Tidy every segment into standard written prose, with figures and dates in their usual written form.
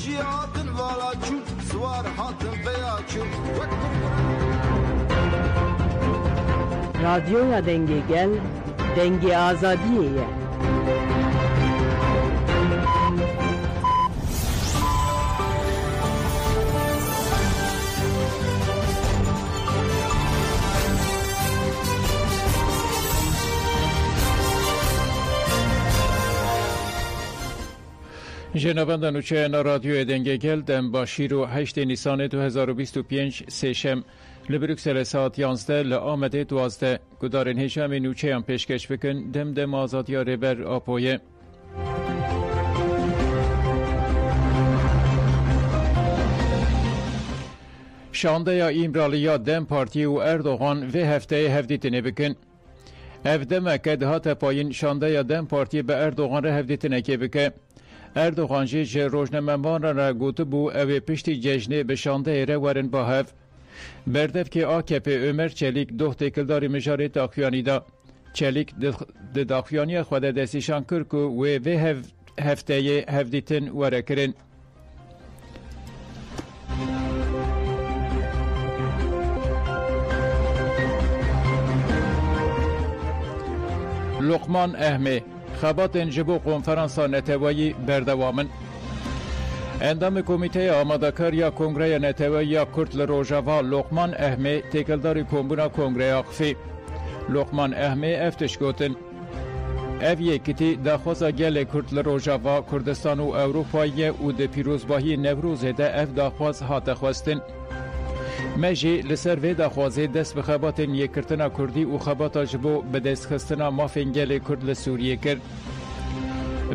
جیاتن والا چون سوار هاتن بیا چون رادیویا دنگی گل دنگی آزادیه. جنابندان نوچه رادیو دنگی گل دم با شیر و 8 نیسان 2025 سیشم لبروکسل ساعت 11 لآمده 12 گدارن هشام نوچه هم پیشکش بکن دم آزادی ریبر آپویه. شانده یا ایمرالیا دم پارتی و اردوغان و هفته هفدیتنه بکن. افدمه که دهات پایین شانده یا دم پارتی به اردوغان را هفدیتنه که بکن. اردوغان جه روزنامه‌نگاران را گفته بود او پشتی جشن به شانده را ورن با هف بردف که AKP عمر چلیک دو تکلداری مجاری داخیانی دا چلیک داخیانی خود دستیشان کرد و هفته هفدیتن وره کرن. لقمان احمد خبات جبو کنفرانسا نتوایی بردوامن. اندام کمیته آمادکار یا کنگره نتوایی یا کرد لروژاوا لقمان احمد تکلداری کمبونا کنگره آقفی. لقمان احمد افتش گوتن. اف یکیتی داخوزا گل کرد لروژاوا کردستان و اوروپایی و ده پیروزباهی نوروز ده اف داخواز هات خواستن. مجی لسر و داخوازه دست به خبات یکرتنا کردی و خبات جبو به دست خستنا مافنگل کرد لسوریه کرد.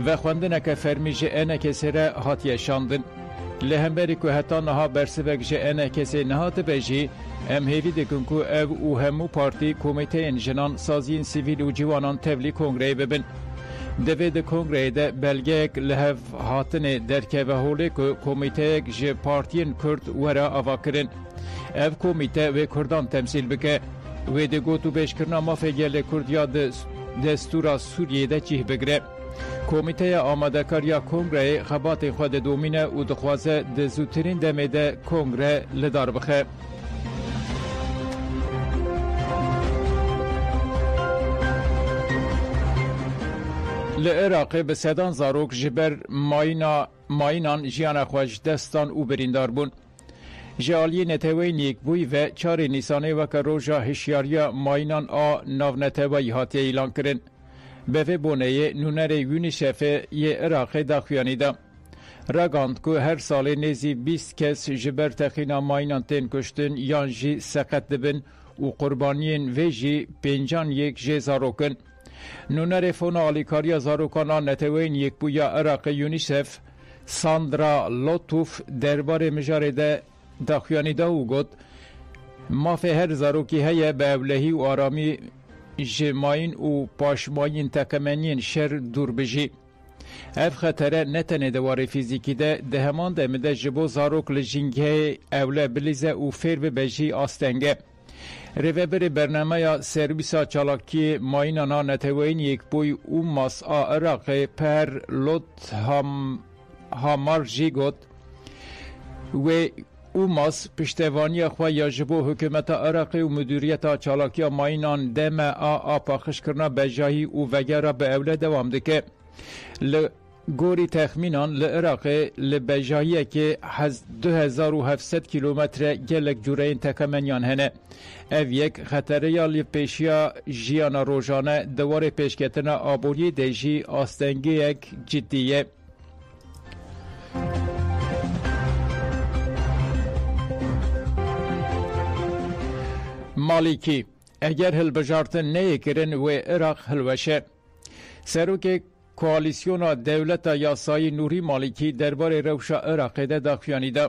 و خواندن که فرمیج اینه کسی را هاتیه شاندن. لهمبری که حتی نها برسوک جه اینه کسی نهات بجی ام هیوی دکن که او و همو پارتی کمیته انجنان سازین سیویل و جوانان تبلی کنگره ببن. دوید کنگره ده بلگه لحف هاتن درکه و حوله که کمیته جه پارتین کرد ورا آوا کرن. اف کمیته و کردان تمثیل بکه و ده گوتو بشکرنا مافگل کرد یا دستورا سوریه ده چیه بگره. کمیته آمادکاریا کنگره خبات خود دومینه و دخوازه ده زودترین دمه ده کنگره لدار بخه. لعراق به سدان زاروک جبر ماینان جیان خوش دستان او بریندار بون. جالی نتوی نیک بوی و 4 نیسانه و که روژا هشیاریا ماینان ناو نتوی هاتی ایلان کرن. به بونه نونر یونیسف یه عراق داخیانی دا. رگاند که هر سال نیزی 20 کس جبر تخینا ماینان تین کشتن یان جی سقط دبن و قربانین و جی 51 جی زاروکن. نونر فونا آلیکاریا زاروکانان نتوین یک بویا عراق یونیسف ساندرا لطوف دربار مجاره ده داخیانی دا و گد مافه هر زاروکی هیا به اولهی و آرامی جماین و پاشماین تکمنین شر دور بجی. اف خطره نتنه دوار فیزیکی ده همان ده جبو زاروک لجنگه اوله بلیزه و فیر بجی آستنگه. ریوبر برنامه سرویسا چالاکی ماینانا نتوین یک بوی او ماس عراق پر لط هامار جی گد و او ماس پشتوانی خواه یا جبو حکومت عراقی و مدیریت چالاکی ماینان دم آپاخش کرنا بجاهی و وگره به اوله دوام دکه. گوری تخمینان لعراق لبجاهیه که 2700 کیلومتر گلک جورین تکمنیان هنه. او یک خطره یا لپیشیا جیانا روزانه دوار پیشکتنا آبوری دیجی آستنگی یک جدیه. مالکی اگر هلبجارتن نیکرن و عراق هلوشه سروک کوالیسیون دولت یاسای نوری مالکی درباره روشا عراق ده داخیانی ده.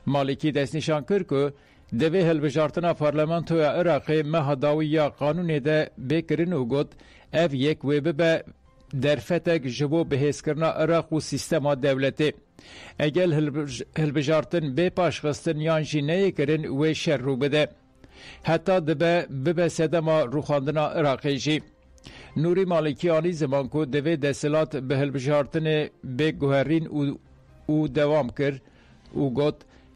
مالکی دست نشان کرد که دوی هلبجارتنا پارلمانتو عراق مهداوی یا قانون ده بکرن و گد اف یک و به درفتک جبو بحث کرنا عراق و سیستما دولتی. اگر هلبجارتن به پاشخستن یانجی نیکرن و شر رو بده. حتی به سدما روخاندنا عراقی جی. نوری مالکی آنی زمان کو دوی دستلات به هلبجارتن به گوهرین و او دوام کرد او گوت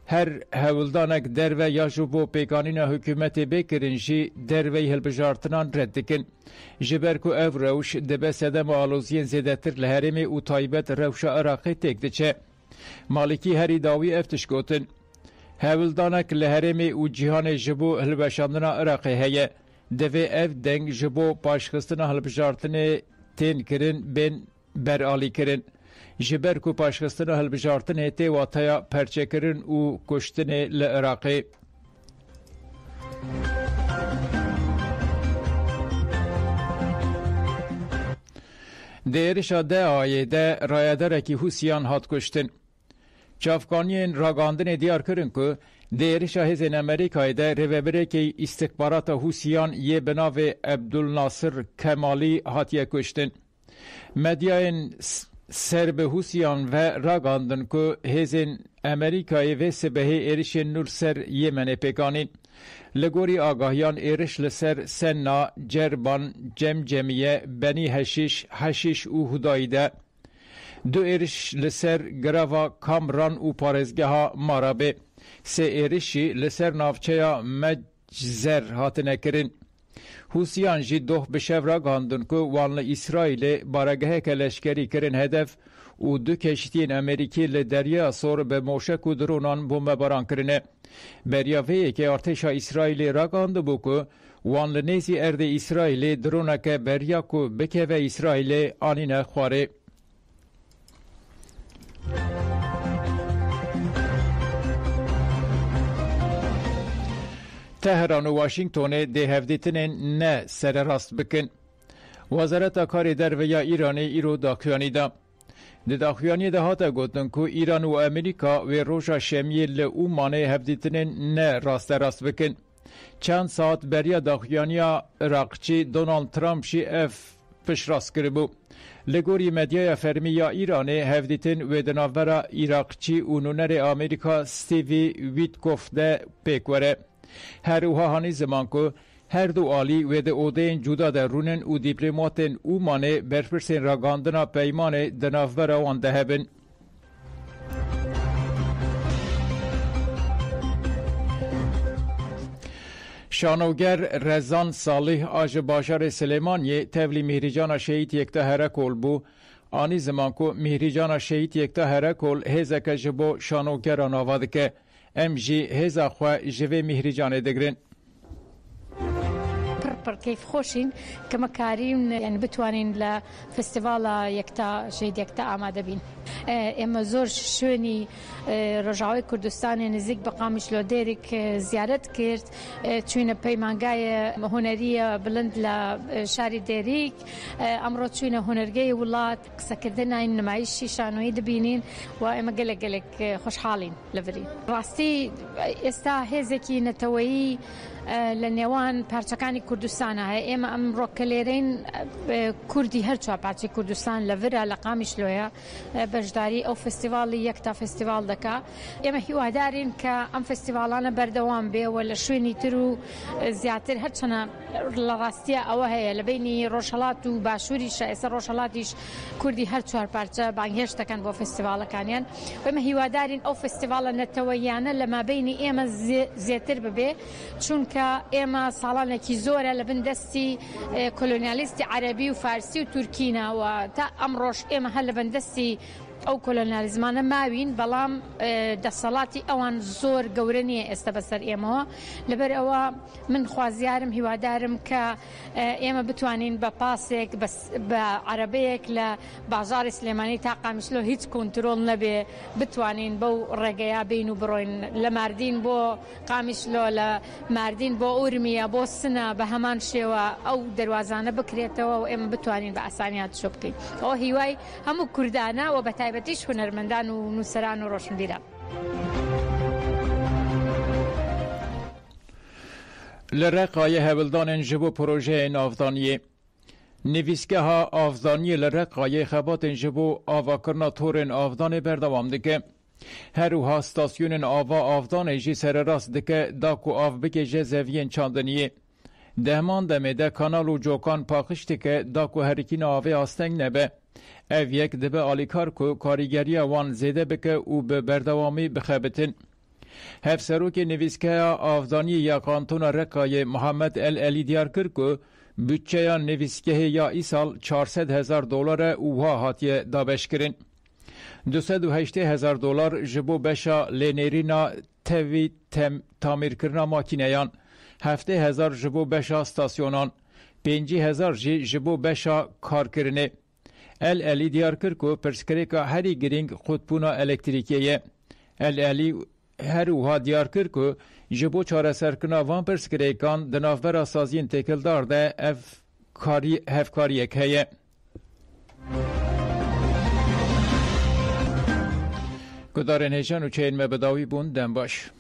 هر هولدانک دروه یا جبو پیکانین حکومت بکرین جی دروه هلبجارتنان رد دکن. جبر کو او روش دبه سدم آلوزین زیدتر لحرم او تایبت روش عراقی تک دچه. مالکی هری داوی افتش گوتن. هولدانک لحرم او جهان جبو هلبشاندن عراقی هیه. دوه اف دنگ جبو پاشخستن هلبجارتن تین کرن بین برآلی کرن. جبر کو پاشخستن هلبجارتن هتی واتایا پرچه کرن او کشتن لعراقی. دیرشا ده آیه ده رایدارکی حوسیان هات کشتن. چافکانین راگاندن دیار کرن که دیرشا هزین امریکای ده روبره که استخبارات حوسیان یه بناو عبدالناصر کمالی هاتیه کشتن. مدیاین سرب حوسیان و راگاندن که هزین امریکای و سبه ایرش نور سر یمن پیکانین. لگوری آگاهیان ایرش لسر سنا، جربان، جمجمیه، بنی حشیش و هدایده. دو ایرش لسر گراوا کامران و پارزگه ها مارابه. سه ایرشی لسر نافچه مجزر هاتنه کرن. حوسیان جی دوه بشو را گاندن که وان اسرائیل بارگه که لشکری کرن هدف و دو کشتین امریکی لدریا سور به موشک و درونان بمباران کرنه. بریاوه که ارتش اسرائیل را گانده بو که وان لنیزی ارد اسرائیل درونه که بریا که بکه و اسرائیل آنینه خواره. تهران و واشنگتن ده هفدیتن نه سر راست بکن. وزارت کار در ویا ایرانی ایرو داخیانی دا. ده داخیانی ده هاتا گوتن که ایران و امریکا و روژا شمیل اومانه هفدیتن نه راست بکن. چند ساعت بریا داخیانی عراقچی دونالد ترامپ شی پش راست کربو. لگوری مدیای فرمی یا ایرانی هفدیتن و دناورا عراقچی و نونر آمریکا ستیوی ویتکوف ده پیکوره. هر اوها هانی زمان که هر دو آلی و ده اودین جدا در رونن و دیپلماتن او مانه برپرسین راگاندنا پیمان دنافبر وان ده هبن. شانوگر رزان صالح آج باشار سلیمانی تولی مهریجان شهید یکتا هرکول بو. آنی زمان که مهریجان شهید یکتا هرکول هزک جبو شانوگران آواده که ام جی هزا خواه جوه مهریجان دگرن. كيف خوشين كما كارين يعني بتوانين لفستيفال يكتا شهيد يكتا آماده بين اما زور شوني رجعوي كردستان نزيك بقامش لو ديرك زيارت كرت تشوينه بيمانغاي هنريه بلند لشاري ديريك امرو تشوينه هنرجي ولات سكردنا ان معيشي شانوي دبينين واما قلق خوش حالين لفري راستي استا هزكي نتوي لنيوان پارچکانی کردستان های اما امروز کلیرین کردی هر چه پارچه کردستان لورا لقامش لویا بجداری او فستیوال یکتا فستیوال دکا اما هیوا دارین که ام فستیوالانه بردوام به ولا شوینی ترو زیاتر هر چنا لراستیا او هي لبینی روشالات و باشوری شایس روشالاتیش کردی هر چه پارچه بانگهش تکن با فستیوال کانیان و اما هیوا دارین او فستیوال نتویانه لما بینی اما زیاتر ببه چون اما سالانه کی زوره لبن دستی کولونیالیستی عربی و فارسی و ترکینا و تا امروش اما هل لبن دستی او کولونیالیزمانه ماوین بلام دسالاتی اوان زور گورنیه استبسر اما لبر او من خوازیارم هیوادارم که اما بتوانین با پاسک بس با عربیک لبازار سلیمانی تاقا مثلو هیچ کنترول نبی بتوانین بو رگیا بینو بروین لمردین بو قامشلو لمردین بو اورمیا بو سنه به همان شیوا او دروازانه بکریتو و اما بتوانین با اسانیات شبکی او هیوای همو کردانه و بتایبتیش هنرمندان و نوسران و روشنبیران لرقای هولدان جبو پروژه نافدانیه نویسگه ها آفدانی لرقای خبات جبو آواکرنا تورن آفدان بردوام دکه هر اوها ستاسیون آوا آفدان جی سر راست دکه داکو آف بکه جزوین چاندنیه دهمان دمه ده کانال و جوکان پاکشتی که داکو هرکین آوه آستنگ نبه ev yek dibe alîkar ku karîgeriya wan zêde bike û bi berdewamî bixebitin. Hevserokê nivîskeya avdaniyê ya Kantona Rekayê Muhammed El Elî diyar kir ku bütçeya nivîskehê ya îsal $400,000 û wiha hatiye dabeşkirin. $280,000 ji bo beşa lênêrîna tevî tamîrkirina makîneyan, 70,000 ji bo beşa stasyonan, 50,000 jî ji bo beşa karkirinê. El Elî diyar kir ku pirsgirêka herî girîng qutbûna elektrîkê ye. El Elî her wiha diyar kir ku ji bo çareserkirina van pirsgirêkan di navbera saziyên têkildar de ev hevkariyek heye. Gudarên hêjan û çeyên me bi dawî bûn dem baş.